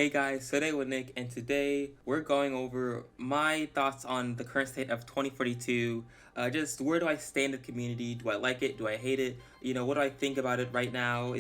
Hey guys, today with Nick, and today we're going over my thoughts on the current state of 2042. Just where do I stand in the community? Do I like it? Do I hate it? What do I think about it right now?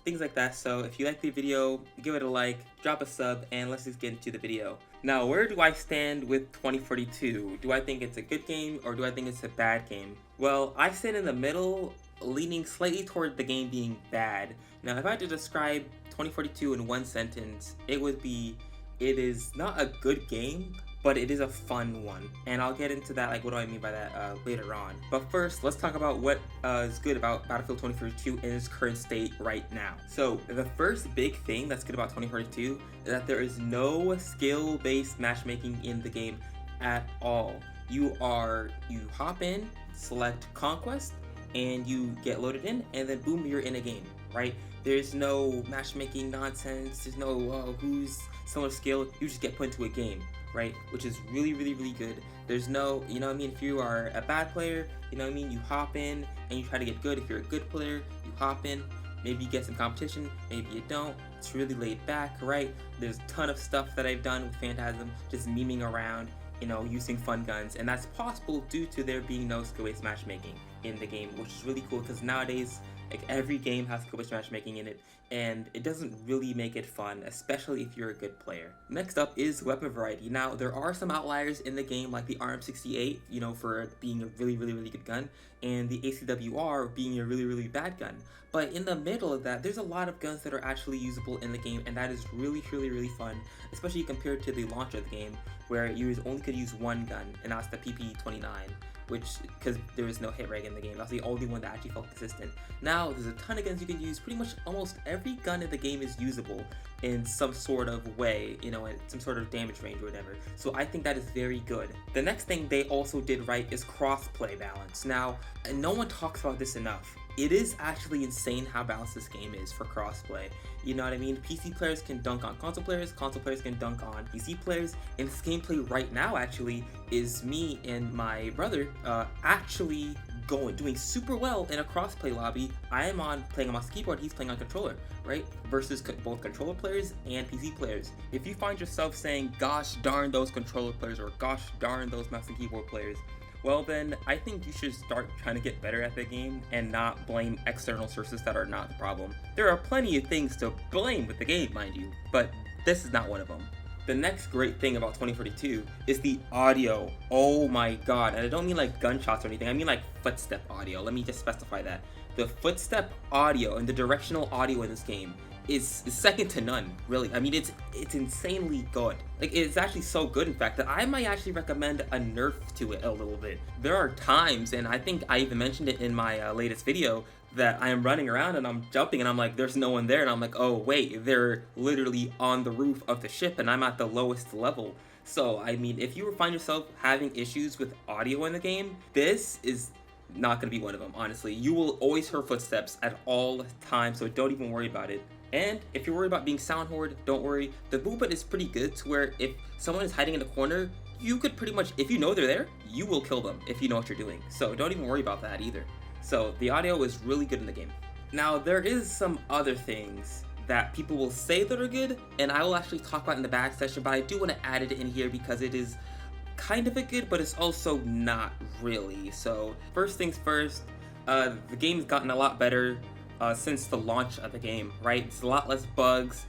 Things like that. So if you like the video, give it a like, drop a sub, and let's just get into the video. Now, where do I stand with 2042? Do I think it's a good game or do I think it's a bad game? Well, I stand in the middle, leaning slightly toward the game being bad. Now, if I had to describe 2042 in one sentence, it would be, it is not a good game, but it is a fun one. And I'll get into that, like what do I mean by that later on. But first, let's talk about what is good about Battlefield 2042 in its current state right now. So the first big thing that's good about 2042 is that there is no skill-based matchmaking in the game at all. You hop in, select Conquest, and you get loaded in, and then boom, you're in a game, right? There's no matchmaking nonsense. There's no who's similar skill. You just get put into a game, right? Which is really, really, really good. There's no, if you are a bad player, you hop in and you try to get good. If you're a good player, you hop in. Maybe you get some competition, maybe you don't. It's really laid back, right? There's a ton of stuff that I've done with Phantasm, just memeing around, using fun guns, and that's possible due to there being no skill-based matchmaking in the game, which is really cool because nowadays, like, every game has skill-based matchmaking in it, and it doesn't really make it fun, especially if you're a good player. Next up is weapon variety. Now, there are some outliers in the game, like the RM68, for being a really, really, really good gun, and the ACWR being a really, really bad gun. But in the middle of that, there's a lot of guns that are actually usable in the game, and that is really, really, really fun, especially compared to the launch of the game, where you only could use one gun, and that's the PP29. Because there was no hit reg in the game. That's the only one that actually felt consistent. Now, there's a ton of guns you can use. Pretty much almost every gun in the game is usable in some sort of way, in some sort of damage range or whatever. So I think that is very good. The next thing they also did right is cross-play balance. Now, no one talks about this enough. It is actually insane how balanced this game is for crossplay. You know what I mean? PC players can dunk on console players can dunk on PC players, and this gameplay right now actually is me and my brother actually doing super well in a crossplay lobby. I am playing on mouse and keyboard, he's playing on controller, right? Versus both controller players and PC players. If you find yourself saying, gosh darn those controller players, or gosh darn those mouse and keyboard players, well then, I think you should start trying to get better at the game and not blame external sources that are not the problem. There are plenty of things to blame with the game, mind you, but this is not one of them. The next great thing about 2042 is the audio. Oh my god, and I don't mean like gunshots or anything, I mean like footstep audio. Let me just specify that. The footstep audio and the directional audio in this game is second to none, really. I mean, it's insanely good. Like, it's actually so good, in fact, that I might actually recommend a nerf to it a little bit. There are times, and I think I even mentioned it in my latest video, that I am running around and I'm jumping and I'm like, there's no one there, and I'm like, oh wait, they're literally on the roof of the ship and I'm at the lowest level. So, I mean, if you find yourself having issues with audio in the game, this is not going to be one of them, honestly. You will always hear footsteps at all times, so don't even worry about it. And if you're worried about being sound hoard, don't worry. The movement is pretty good to where if someone is hiding in a corner, you could pretty much, if you know they're there, you will kill them if you know what you're doing. So don't even worry about that either. So the audio is really good in the game. Now, there is some other things that people will say that are good, and I will actually talk about in the back section, but I do want to add it in here because it is kind of a good, but it's also not really. So first things first, the game's gotten a lot better since the launch of the game, right? It's a lot less bugs,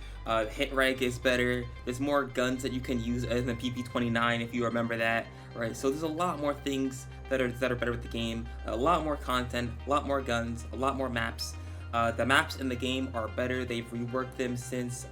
hit reg is better, there's more guns that you can use other than PP29 if you remember that, right? So there's a lot more things that are better with the game, a lot more content, a lot more guns, a lot more maps. The maps in the game are better, they've reworked them since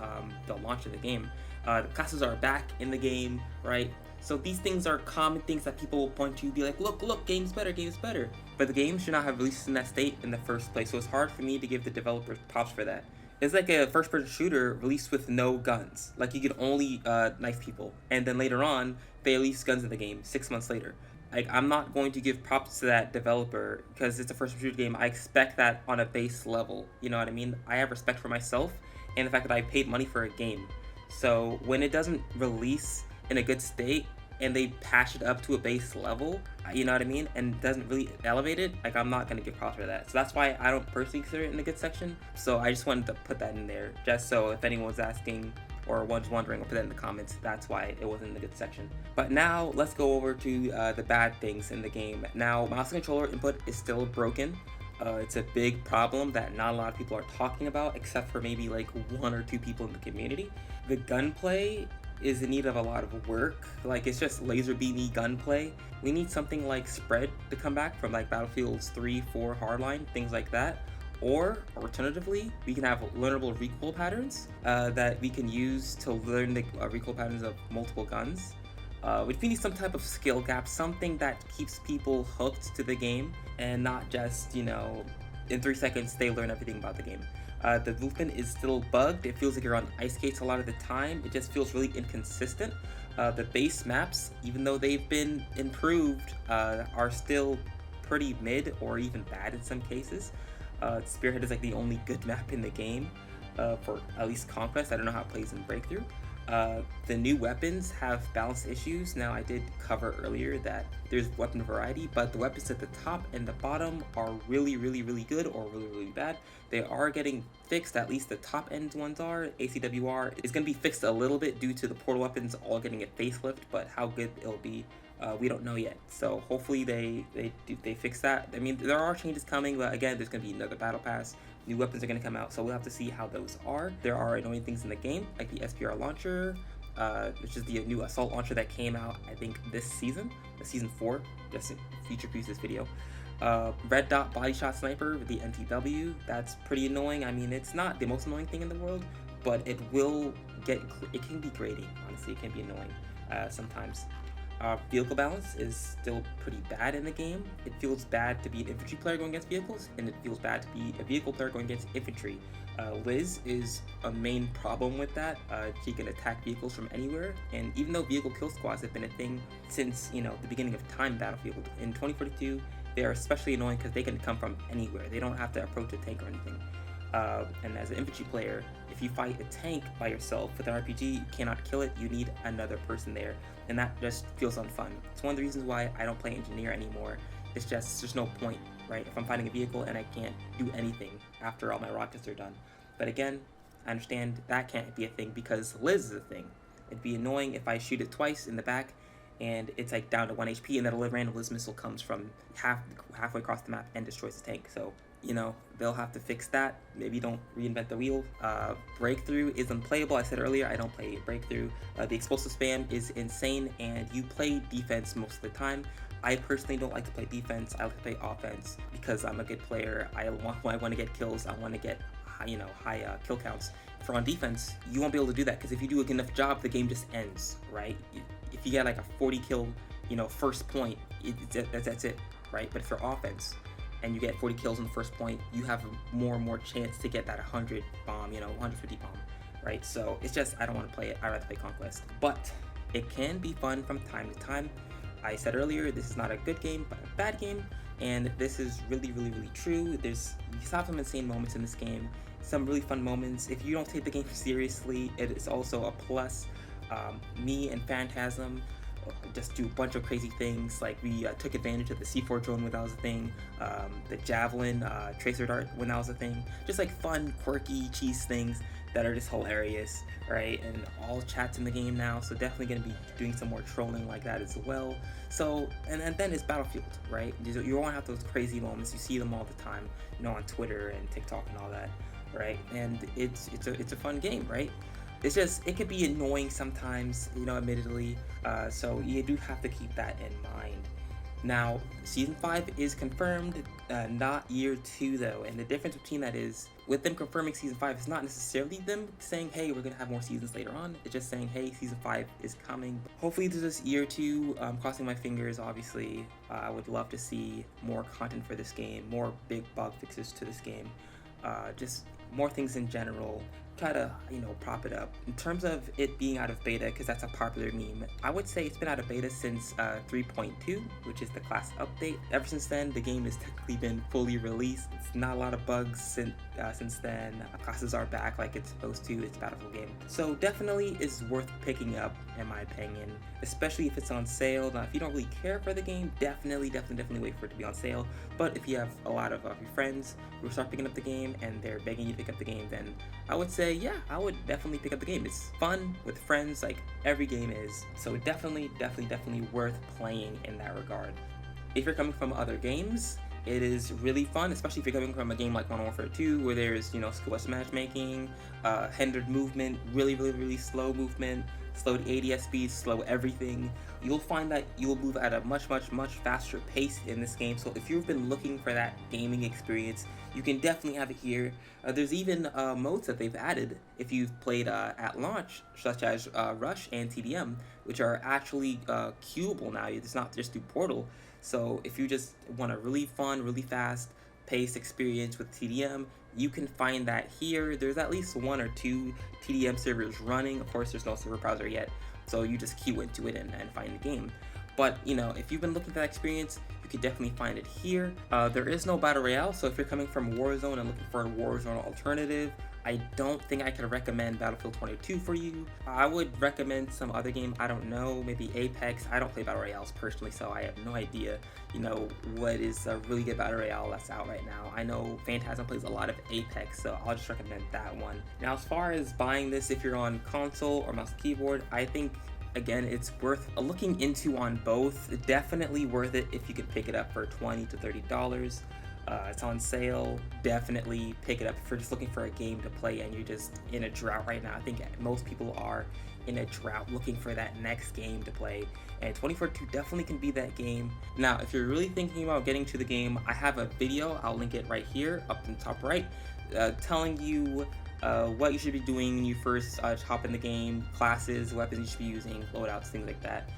the launch of the game. The classes are back in the game, right? So these things are common things that people will point to, be like, look, game's better. But the game should not have released in that state in the first place, so it's hard for me to give the developers props for that. It's like a first-person shooter released with no guns. Like, you could only knife people. And then later on, they released guns in the game 6 months later. Like, I'm not going to give props to that developer because it's a first-person shooter game. I expect that on a base level. You know what I mean? I have respect for myself and the fact that I paid money for a game. So when it doesn't release in a good state, and they patch it up to a base level, you know what I mean, and doesn't really elevate it, like, I'm not gonna give props for that. So that's why I don't personally consider it in the good section. So I just wanted to put that in there, just so if anyone's asking, or one's wondering, put that in the comments. That's why it wasn't in the good section. But now let's go over to the bad things in the game. Now, mouse and controller input is still broken. It's a big problem that not a lot of people are talking about, except for maybe like 1 or 2 people in the community. The gunplay is in need of a lot of work. Like, it's just laser beamy gunplay. We need something like spread to come back from like Battlefields 3, 4, Hardline, things like that. Or alternatively, we can have learnable recoil patterns that we can use to learn the recoil patterns of multiple guns. We need some type of skill gap, something that keeps people hooked to the game and not just, you know, in 3 seconds they learn everything about the game. The movement is still bugged. It feels like you're on ice skates a lot of the time. It just feels really inconsistent. The base maps, even though they've been improved, are still pretty mid or even bad in some cases. Spearhead is like the only good map in the game for at least Conquest. I don't know how it plays in Breakthrough. The new weapons have balance issues. Now, I did cover earlier that there's weapon variety, but the weapons at the top and the bottom are really good or really bad. They are getting fixed, at least the top end ones are. ACWR is going to be fixed a little bit due to the portal weapons all getting a facelift, but how good it'll be, we don't know yet. So hopefully they fix that. I mean, there are changes coming, but again, there's going to be another battle pass. New weapons are going to come out, so we'll have to see how those are. There are annoying things in the game, like the SPR launcher, which is the new assault launcher that came out, I think, this season, season 4, just feature previews this video. Red dot body shot sniper with the NTW, that's pretty annoying. I mean, it's not the most annoying thing in the world, but it can be grating, honestly. It can be annoying sometimes. Vehicle balance is still pretty bad in the game. It feels bad to be an infantry player going against vehicles, and it feels bad to be a vehicle player going against infantry. Liz is a main problem with that. She can attack vehicles from anywhere, and even though vehicle kill squads have been a thing since, you know, the beginning of time Battlefield, in 2042 they are especially annoying because they can come from anywhere. They don't have to approach a tank or anything. And as an infantry player, if you fight a tank by yourself with an RPG, you cannot kill it. You need another person there, and that just feels unfun. It's one of the reasons why I don't play engineer anymore. It's just, there's no point, right? If I'm fighting a vehicle and I can't do anything after all my rockets are done. But again, I understand that can't be a thing because Liz is a thing. It'd be annoying if I shoot it twice in the back and it's like down to 1 HP, and then a random Liz missile comes from halfway across the map and destroys the tank. So, you know, they'll have to fix that. Maybe don't reinvent the wheel. Breakthrough is unplayable. I said earlier, I don't play Breakthrough. The explosive spam is insane, and you play defense most of the time. I personally don't like to play defense. I like to play offense because I'm a good player. I want to get kills. I want to get high kill counts. For on defense, you won't be able to do that because if you do a good enough job, the game just ends, right? If you get like a 40 kill, first point, that's it, right? But if you're offense and you get 40 kills in the first point, you have more and more chance to get that 100 bomb, 150 bomb, right? So it's just, I don't want to play it. I'd rather play Conquest. But it can be fun from time to time. I said earlier, this is not a good game, but a bad game. And this is really true. You saw some insane moments in this game, some really fun moments. If you don't take the game seriously, it is also a plus. Me and Phantasm just do a bunch of crazy things. Like we took advantage of the C4 drone when that was a thing, the Javelin tracer dart when that was a thing. Just like fun, quirky, cheese things that are just hilarious, right? And all chat's in the game now, so definitely gonna be doing some more trolling like that as well. So, and then it's Battlefield, right? You won't have those crazy moments. You see them all the time, on Twitter and TikTok and all that, right? And it's a fun game, right? It's just, it could be annoying sometimes, admittedly, so you do have to keep that in mind. Now, Season 5 is confirmed, not Year 2 though, and the difference between that is, with them confirming Season 5, it's not necessarily them saying, hey, we're gonna have more seasons later on. It's just saying, hey, Season 5 is coming. Hopefully this is Year 2, I'm crossing my fingers, obviously. I would love to see more content for this game, more big bug fixes to this game, just more things in general. Try to, prop it up. In terms of it being out of beta, because that's a popular meme, I would say it's been out of beta since 3.2, which is the class update. Ever since then, the game has technically been fully released. It's not a lot of bugs since then. Classes are back like it's supposed to. It's a Battlefield game. So definitely is worth picking up, in my opinion, especially if it's on sale. Now, if you don't really care for the game, definitely wait for it to be on sale. But if you have a lot of your friends who start picking up the game and they're begging you to pick up the game, then I would say say, yeah, I would definitely pick up the game. It's fun with friends, like every game is. So definitely worth playing in that regard. If you're coming from other games, it is really fun, especially if you're coming from a game like Modern Warfare 2, where there's, skill-based matchmaking, hindered movement, really slow movement, slowed ADS speed, slow everything. You'll find that you'll move at a much faster pace in this game. So if you've been looking for that gaming experience, you can definitely have it here. There's even modes that they've added if you've played at launch, such as Rush and TDM, which are actually queuable now. It's not just through Portal. So if you just want a really fun, really fast pace experience with TDM, you can find that here. There's at least 1 or 2 TDM servers running. Of course, there's no server browser yet, so you just queue into it and find the game. But, if you've been looking for that experience, you can definitely find it here. There is no Battle Royale, so if you're coming from Warzone and looking for a Warzone alternative, I don't think I could recommend Battlefield 22 for you. I would recommend some other game, I don't know, maybe Apex. I don't play Battle Royales personally, so I have no idea, what is a really good Battle Royale that's out right now. I know Phantasm plays a lot of Apex, so I'll just recommend that one. Now, as far as buying this, if you're on console or mouse and keyboard, I think, again, it's worth looking into on both. Definitely worth it if you could pick it up for $20 to $30. It's on sale. Definitely pick it up if you're just looking for a game to play and you're just in a drought right now. I think most people are in a drought looking for that next game to play, and 2042 definitely can be that game. Now, if you're really thinking about getting to the game, I have a video, I'll link it right here up in the top right, telling you what you should be doing when you first hop in the game, classes, weapons you should be using, loadouts, things like that.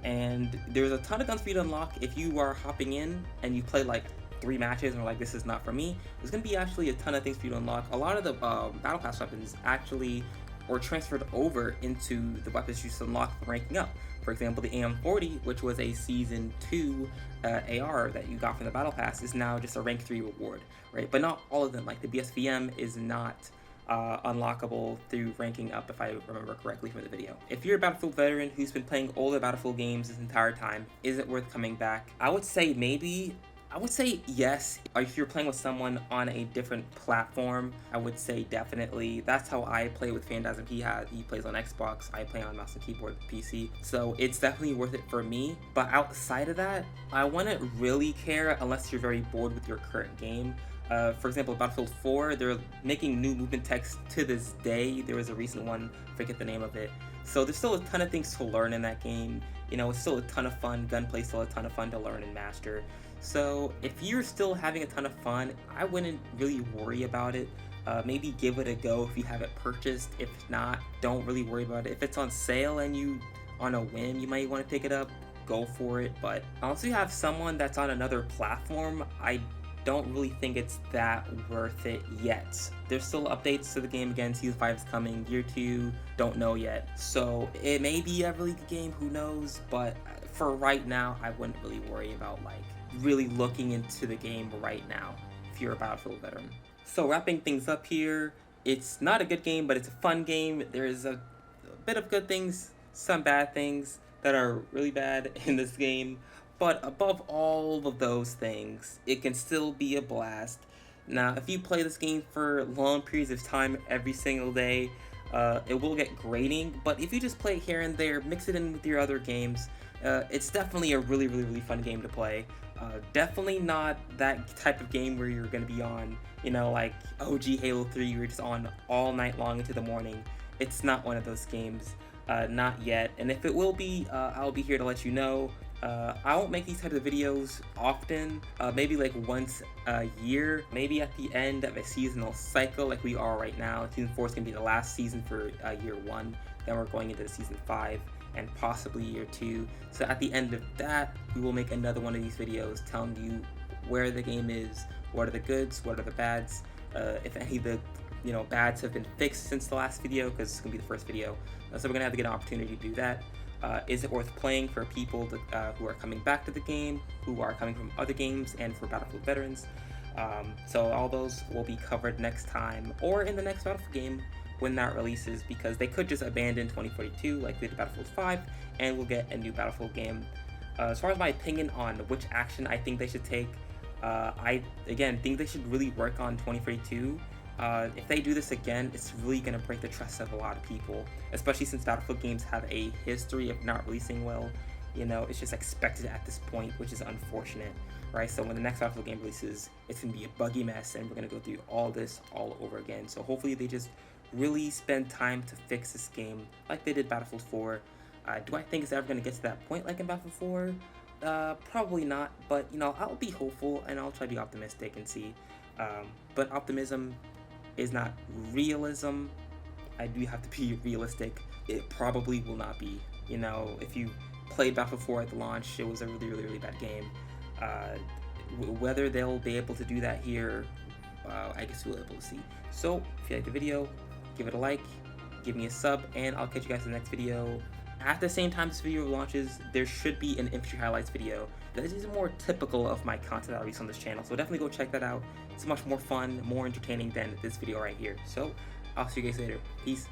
And there's a ton of guns for you to unlock. If you are hopping in and you play like 3 matches and are like, this is not for me, there's going to be actually a ton of things for you to unlock. A lot of the Battle Pass weapons actually were transferred over into the weapons you should unlock for ranking up. For example, the AM40, which was a Season 2 AR that you got from the Battle Pass, is now just a Rank 3 reward, right? But not all of them. Like the BSVM is not unlockable through ranking up, if I remember correctly from the video. If you're a Battlefield veteran who's been playing older Battlefield games this entire time, is it worth coming back? I would say maybe. I would say yes. If you're playing with someone on a different platform, I would say definitely. That's how I play with Phantasm. He plays on Xbox, I play on mouse and keyboard PC. So it's definitely worth it for me. But outside of that, I wouldn't really care unless you're very bored with your current game. For example, Battlefield 4, they're making new movement text to this day. There was a recent one, forget the name of it. So there's still a ton of things to learn in that game. It's still a ton of fun. Gunplay's still a ton of fun to learn and master. So if you're still having a ton of fun, I wouldn't really worry about it. Maybe give it a go if you have it purchased. If not, don't really worry about it. If it's on sale and you, on a whim, you might want to pick it up, go for it. But unless you have someone that's on another platform, I don't really think it's that worth it yet. There's still updates to the game. Again, Season 5 is coming, Year 2, don't know yet. So it may be a really good game, who knows? But for right now, I wouldn't really worry about really looking into the game right now if you're a Battlefield veteran. So wrapping things up here, it's not a good game, but it's a fun game. There's a bit of good things, some bad things that are really bad in this game, but above all of those things, it can still be a blast. Now, if you play this game for long periods of time every single day, it will get grating, but if you just play here and there, mix it in with your other games, it's definitely a really fun game to play. Definitely not that type of game where you're going to be on, like OG Halo 3, you're just on all night long into the morning. It's not one of those games, not yet. And if it will be, I'll be here to let you know. I won't make these types of videos often, maybe like once a year, maybe at the end of a seasonal cycle like we are right now. Season 4 is going to be the last season for Year 1, then we're going into Season 5. And possibly Year 2. So at the end of that, we will make another one of these videos telling you where the game is, what are the goods, what are the bads, if any of the bads have been fixed since the last video, because it's gonna be the first video. So we're gonna have to get an opportunity to do that. Is it worth playing for people who are coming back to the game, who are coming from other games, and for Battlefield veterans? So all those will be covered next time, or in the next Battlefield game when that releases, because they could just abandon 2042 like they did Battlefield 5, and we'll get a new Battlefield game. As far as my opinion on which action I think they should take, I again think they should really work on 2042 If they do this again, it's really going to break the trust of a lot of people, especially since Battlefield games have a history of not releasing well. You know, it's just expected at this point, which is unfortunate, right? So when the next Battlefield game releases, it's going to be a buggy mess, and we're going to go through all this all over again. So hopefully they just really spend time to fix this game like they did Battlefield 4. Do I think it's ever going to get to that point like in Battlefield 4? Probably not, but you know, I'll be hopeful and I'll try to be optimistic and see. But optimism is not realism. I do have to be realistic. It probably will not be. You know, if you played Battlefield 4 at the launch, it was a really bad game. Whether they'll be able to do that here, I guess we'll be able to see. So if you like the video, give it a like, give me a sub, and I'll catch you guys in the next video. At the same time this video launches, there should be an infantry highlights video that is more typical of my content that I release on this channel, so definitely go check that out. It's much more fun, more entertaining than this video right here. So I'll see you guys later. Peace.